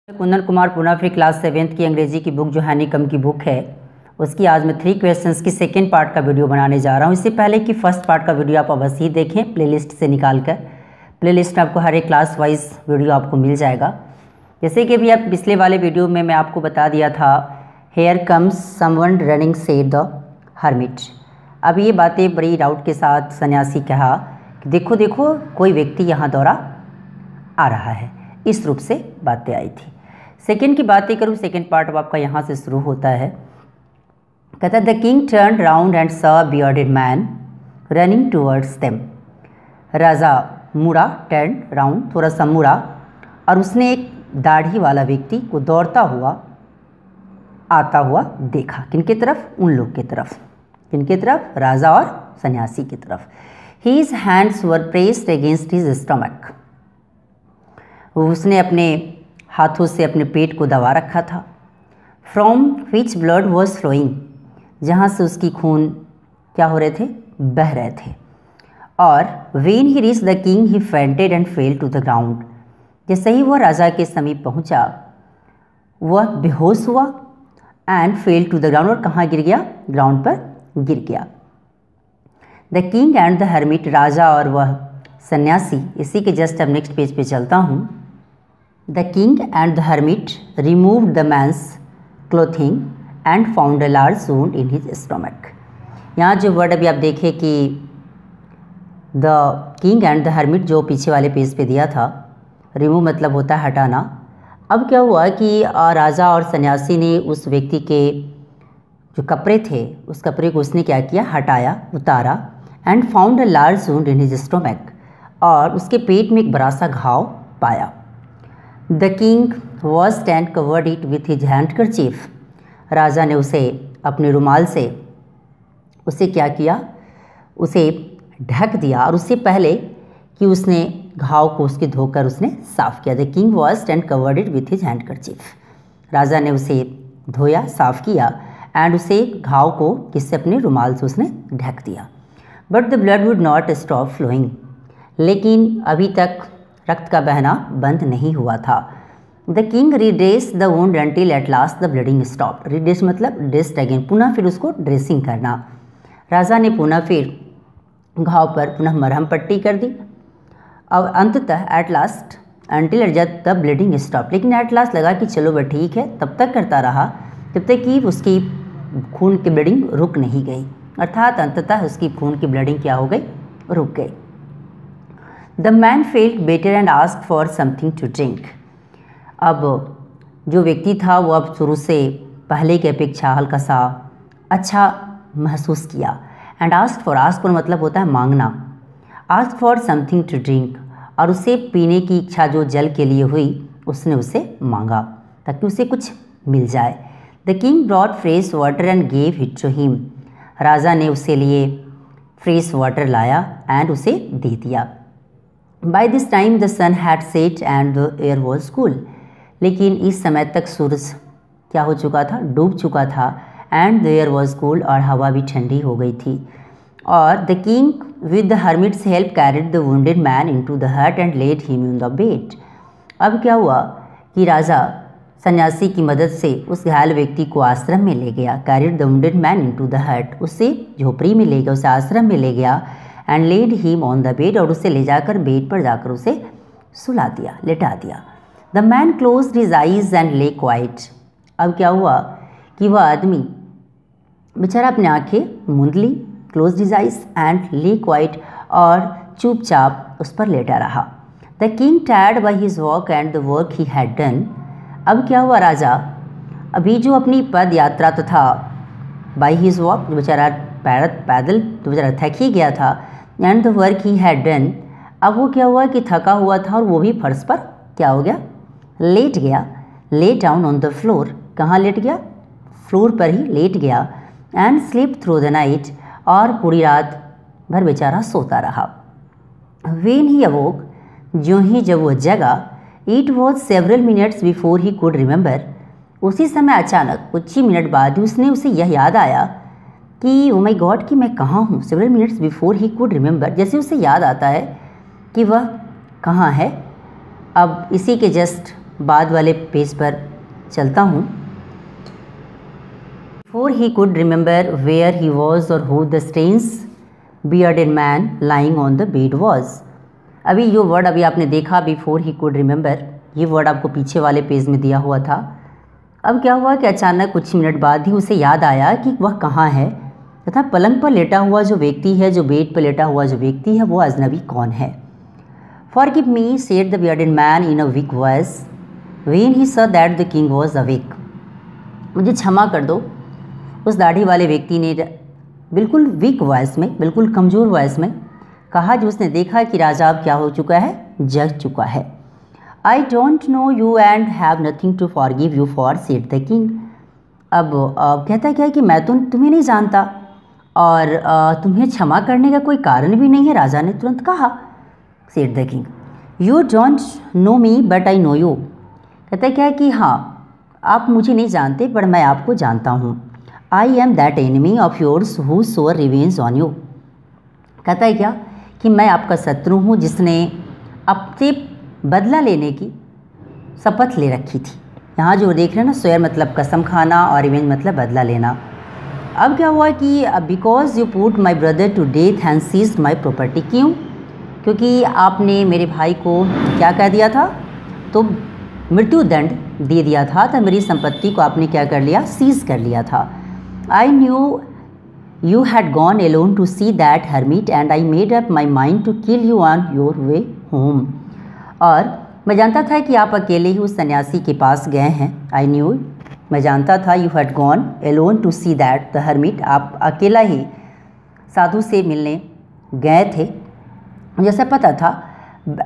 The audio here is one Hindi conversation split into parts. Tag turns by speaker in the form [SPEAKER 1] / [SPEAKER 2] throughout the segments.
[SPEAKER 1] कुंदन कुमार पुनः फिर क्लास 7th की अंग्रेजी की बुक जो हनीकॉम्ब की बुक है उसकी आज मैं 3 क्वेश्चंस की सेकेंड पार्ट का वीडियो बनाने जा रहा हूं। इससे पहले कि फर्स्ट पार्ट का वीडियो आप अवश्य ही देखें प्लेलिस्ट से निकाल कर। प्लेलिस्ट में आपको हर एक क्लास वाइज वीडियो आपको मिल जाएगा। जैसे कि अभी आप पिछले वाले वीडियो में मैं आपको बता दिया था, here comes someone running said the hermit. अब ये बातें बड़ी डाउट के साथ सन्यासी कहा कि देखो देखो कोई व्यक्ति यहाँ दौरा आ रहा है। इस रूप से बातें आई थी। सेकेंड की बातें करूँ, सेकेंड पार्ट अब आपका यहाँ से शुरू होता है। कहता है the king turn round and saw bearded man running towards them. राजा मुड़ा, टर्न राउंड, थोड़ा सा मुड़ा और उसने एक दाढ़ी वाला व्यक्ति को दौड़ता हुआ आता हुआ देखा। किनके तरफ? उन लोग की तरफ। किनके तरफ? राजा और सन्यासी की तरफ। His hands were pressed against his stomach। उसने अपने हाथों से अपने पेट को दबा रखा था। From which blood was flowing, जहाँ से उसकी खून क्या हो रहे थे? बह रहे थे। और when he reached the king he fainted and fell to the ground। जैसे ही वह राजा के समीप पहुँचा वह बेहोश हुआ and fell to the ground, और कहाँ गिर गया? ग्राउंड पर गिर गया। The king and the hermit, राजा और वह सन्यासी। इसी के जस्ट अब नेक्स्ट पेज पे चलता हूँ। The king and the hermit removed the man's clothing and found a large wound in his stomach. यहाँ जो वर्ड अभी आप देखें कि the king and the hermit जो पीछे वाले पेज पे दिया था, रिमूव मतलब होता है हटाना। अब क्या हुआ कि राजा और सन्यासी ने उस व्यक्ति के जो कपड़े थे उस कपड़े को उसने क्या किया? हटाया, उतारा। And found a large wound in his stomach, और उसके पेट में एक बड़ा सा घाव पाया। The king washed and covered it with his handkerchief. राजा ने उसे अपने रुमाल से उसे क्या किया? उसे ढक दिया, और उससे पहले कि उसने घाव को उसके धोकर उसने साफ़ किया। The king washed and covered it with his handkerchief. राजा ने उसे धोया, साफ़ किया एंड उसे घाव को किससे? अपने रुमाल से उसने ढक दिया। But the blood would not stop flowing, लेकिन अभी तक रक्त का बहना बंद नहीं हुआ था। The king redressed the wound until at last the bleeding stopped. Redress मतलब ड्रेस्ड अगेन, पुनः फिर उसको ड्रेसिंग करना। राजा ने पुनः फिर घाव पर पुनः मरहम पट्टी कर दी। अब अंततः एट लास्ट अंटिल जब द ब्लीडिंग स्टॉप, लेकिन एट लास्ट लगा कि चलो वह ठीक है, तब तक करता रहा जब तक कि उसकी खून की ब्लीडिंग रुक नहीं गई। अर्थात अंततः उसकी खून की ब्लीडिंग क्या हो गई? रुक गई। The man felt better and asked for something to drink. अब जो व्यक्ति था वो अब शुरू से पहले की अपेक्षा हल्का सा अच्छा महसूस किया। And asked for, ask for मतलब होता है मांगना। Asked for something to drink, और उसे पीने की इच्छा जो जल के लिए हुई उसने उसे मांगा ताकि उसे कुछ मिल जाए। The king brought fresh water and gave it to him. राजा ने उसके लिए फ्रेश वाटर लाया एंड उसे दे दिया। By this time the sun had set and the air was cool. लेकिन इस समय तक सूरज क्या हो चुका था? डूब चुका था। And the air was cool, और हवा भी ठंडी हो गई थी। और the king with the hermit's help carried the wounded man into the hut and lead him in the bed. अब क्या हुआ कि राजा सन्यासी की मदद से उस घायल व्यक्ति को आश्रम में ले गया। Carried the wounded man into the हट, उसे झोपड़ी में ले गया, उसे आश्रम में ले गया। And lead him on the bed, और उसे ले जाकर बेड पर जाकर उसे सुला दिया, लेटा दिया। The man closed his eyes and ले क्वाइट। अब क्या हुआ कि वह आदमी बेचारा अपनी आंखें मूंद ली, क्लोज्ड हिज आईज एंड ले क्वाइट, और चुपचाप उस पर लेटा रहा। The king tired by his walk and the work he had done. अब क्या हुआ? राजा अभी जो अपनी पद यात्रा तथा बाय हिज वॉक, जो बेचारा पैदल तो बेचारा थक ही गया था, and the work he had done. अब वो क्या हुआ कि थका हुआ था और वो भी फर्श पर क्या हो गया? लेट गया। Lay down on the floor, कहाँ लेट गया? फ्लोर पर ही लेट गया। And sleep through the night, और पूरी रात भर बेचारा सोता रहा। वेन ही अवोक, ज्यों ही जब वो जगा, it was several minutes before he could remember. उसी समय अचानक कुछ ही मिनट बाद उसे यह याद आया कि ओ माई गॉड कि मैं कहाँ हूँ। Several minutes before he could remember, जैसे उसे याद आता है कि वह कहाँ है। अब इसी के जस्ट बाद वाले पेज पर चलता हूँ। Before he could remember where he was or who the strange bearded man lying on the bed was। अभी जो वर्ड अभी आपने देखा बिफोर ही कुड रिमेंबर, ये वर्ड आपको पीछे वाले पेज में दिया हुआ था। अब क्या हुआ कि अचानक कुछ मिनट बाद ही उसे याद आया कि वह कहाँ है तथा पलंग पर लेटा हुआ जो व्यक्ति है, जो बेड पर लेटा हुआ जो व्यक्ति है, वो अजनबी कौन है। Forgive me, said the bearded man in a weak voice when he saw that the king was awake। मुझे क्षमा कर दो, उस दाढ़ी वाले व्यक्ति ने बिल्कुल वीक वॉइस में, बिल्कुल कमज़ोर वॉइस में कहा जो उसने देखा कि राजा अब क्या हो चुका है, जग चुका है। I don't know you and have nothing to forgive you for, said the king. अब कहता क्या है कि मैं तो तुम्हें नहीं जानता और तुम्हें क्षमा करने का कोई कारण भी नहीं है, राजा ने तुरंत कहा। Said the king, you don't know me but I know you. कहता क्या है कि हाँ, आप मुझे नहीं जानते पर मैं आपको जानता हूँ। I am that enemy of yours who swore revenge on you. कहता है क्या कि मैं आपका शत्रु हूँ जिसने आपसे बदला लेने की शपथ ले रखी थी। यहाँ जो देख रहे हैं ना, स्वेयर मतलब कसम खाना और रिवेंज मतलब बदला लेना। अब क्या हुआ कि because you put my brother to death and seized my property. क्यों? क्योंकि आपने मेरे भाई को क्या कह दिया था, तो मृत्यु दंड दे दिया था, तो मेरी संपत्ति को आपने क्या कर लिया, सीज कर लिया था। I knew you had gone alone to see that hermit and I made up my mind to kill you on your way home। और मैं जानता था कि आप अकेले ही उस सन्यासी के पास गए हैं। I knew, मैं जानता था, you had gone alone to see that the hermit, आप अकेला ही साधु से मिलने गए थे, जैसा पता था।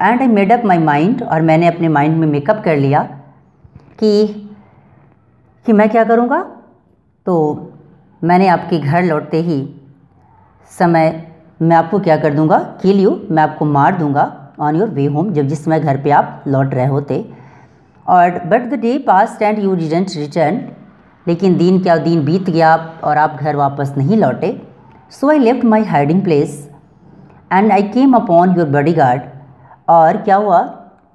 [SPEAKER 1] and I made up my mind, और मैंने अपने माइंड में मेकअप कर लिया कि मैं क्या करूँगा। तो मैंने आपके घर लौटते ही समय मैं आपको क्या कर दूंगा, किल यू, मैं आपको मार दूंगा ऑन योर वे होम, जब जिस समय घर पे आप लौट रहे होते। और but the day past and you didn't return, लेकिन दिन बीत गया और आप घर वापस नहीं लौटे। So I left my hiding place and I came upon your bodyguard. और क्या हुआ,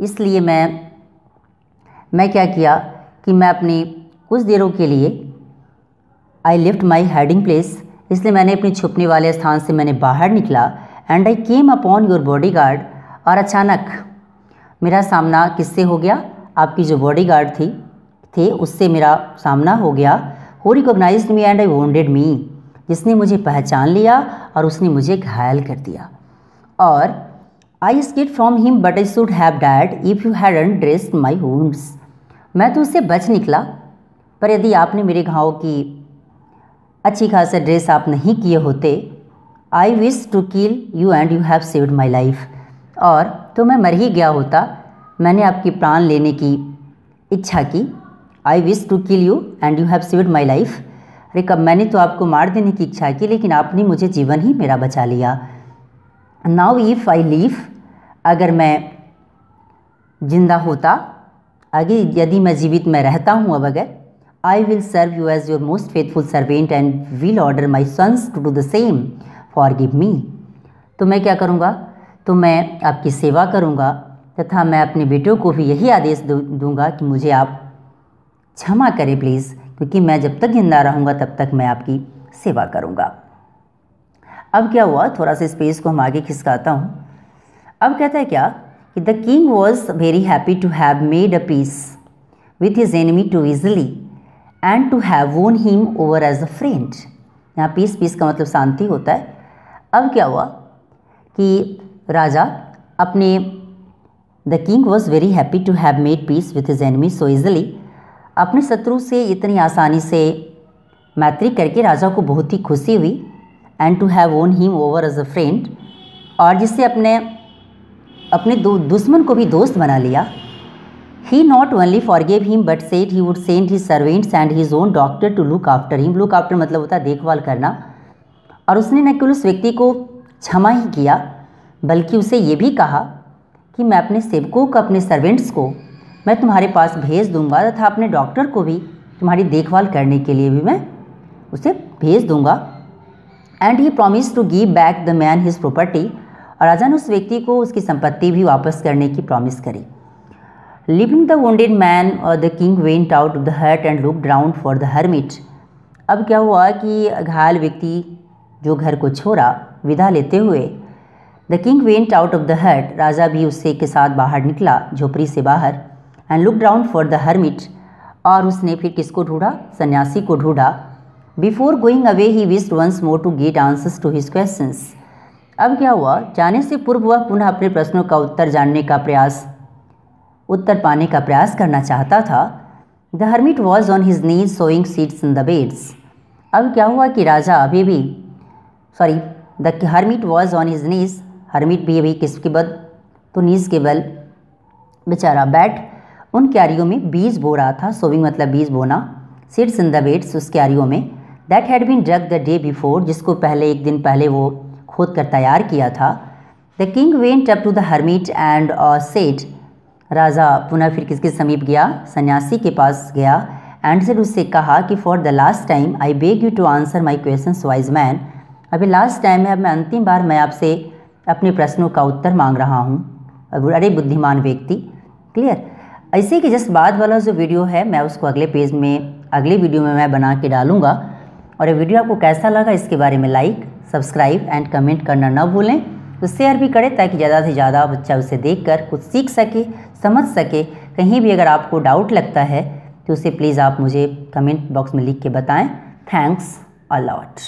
[SPEAKER 1] इसलिए मैं क्या किया कि मैं अपने कुछ देरों के लिए आई लिफ्ट माई हाइडिंग प्लेस, इसलिए मैंने अपने छुपने वाले स्थान से मैंने बाहर निकला। And I came upon your bodyguard, और अचानक मेरा सामना किससे हो गया, आपकी जो बॉडीगार्ड थे उससे मेरा सामना हो गया। Who recognised me and I wounded me, जिसने मुझे पहचान लिया और उसने मुझे घायल कर दिया। और I escaped from him but I should have died if you hadn't dressed my wounds. मैं तो उससे बच निकला, पर यदि आपने मेरे घाव की अच्छी खासा ड्रेस आप नहीं किए होते। I wish to kill you and you have saved my life, और तो मैं मर ही गया होता, मैंने आपकी प्राण लेने की इच्छा की। I wish to kill you and you have saved my life, अरे कब मैंने तो आपको मार देने की इच्छा की, लेकिन आपने मुझे जीवन ही मेरा बचा लिया। नाउ इफ़ आई लीव, अगर मैं जिंदा होता, आगे यदि मैं जीवित में रहता हूँ अब अगर, I will serve you as your most faithful servant and will order my sons to do the same. Forgive me। तो मैं क्या करूँगा, तो मैं आपकी सेवा करूँगा तथा मैं अपने बेटों को भी यही आदेश दूँगा कि मुझे आप क्षमा करें प्लीज़, क्योंकि मैं जब तक जिंदा रहूँगा तब तक मैं आपकी सेवा करूँगा। अब क्या हुआ, थोड़ा सा स्पेस को हम आगे खिसकाता हूँ। अब कहता है क्या कि the king was very happy to have made a peace with his enemy so easily and to have won him over as a friend. यहाँ पीस का मतलब शांति होता है। अब क्या हुआ कि राजा अपने the king was very happy to have made peace with his enemy so easily, अपने शत्रु से इतनी आसानी से मैत्री करके राजा को बहुत ही खुशी हुई। And to have won him over as a friend, और जिससे अपने दुश्मन को भी दोस्त बना लिया। He not only forgave him but said he would send his servants and his own doctor to look after him। look after मतलब होता है देखभाल करना। और उसने न केवल उस व्यक्ति को क्षमा ही किया बल्कि उसे ये भी कहा कि मैं अपने सेवकों को, अपने सर्वेंट्स को मैं तुम्हारे पास भेज दूंगा तथा अपने डॉक्टर को भी तुम्हारी देखभाल करने के लिए भी मैं उसे भेज दूंगा। And he promise to give back the man his property, और राजा ने उस व्यक्ति को उसकी संपत्ति भी वापस करने की प्रॉमिस करी। Leaving the wounded man, the king went out of the hut and looked round for the hermit. अब क्या हुआ कि घायल व्यक्ति जो घर को छोड़ा विदा लेते हुए, the king went out of the हट, राजा भी उससे के साथ बाहर निकला झोपड़ी से बाहर, and look round for the hermit, और उसने फिर किसको ढूंढा, सन्यासी को ढूंढा। Before going away he wished once more to get answers to his questions. अब क्या हुआ, जाने से पूर्व वह पुनः अपने प्रश्नों का उत्तर पाने का प्रयास करना चाहता था। The hermit was on his knees sowing seeds in the beds. अब क्या हुआ कि राजा the hermit was on his knees, hermit भी अभी किसके बल, तो नीज के बल बेचारा बैठ उन क्यारियों में बीज बो रहा था। सोविंग मतलब बीज बोना, सीड्स इन द बेड्स उस क्यारियों में, that had been dug the day before, जिसको पहले एक दिन पहले वो खोद कर तैयार किया था। The king went up to the hermit and said, राजा पुनः फिर किसके समीप गया, सन्यासी के पास गया, एंड सेड उससे कहा कि for the last time I beg you to answer my questions wise man. अभी लास्ट टाइम है, अब मैं अंतिम बार मैं आपसे अपने प्रश्नों का उत्तर मांग रहा हूँ, अरे बुद्धिमान व्यक्ति। क्लियर। ऐसे कि जस्ट बाद वाला जो वीडियो है मैं उसको अगले वीडियो में मैं बना के डालूँगा। और ये वीडियो आपको कैसा लगा इसके बारे में लाइक, सब्सक्राइब एंड कमेंट करना ना भूलें। तो शेयर भी करें ताकि ज़्यादा से ज़्यादा बच्चा उसे देखकर कुछ सीख सके, समझ सके। कहीं भी अगर आपको डाउट लगता है तो उसे प्लीज़ आप मुझे कमेंट बॉक्स में लिख के बताएं। Thanks a lot.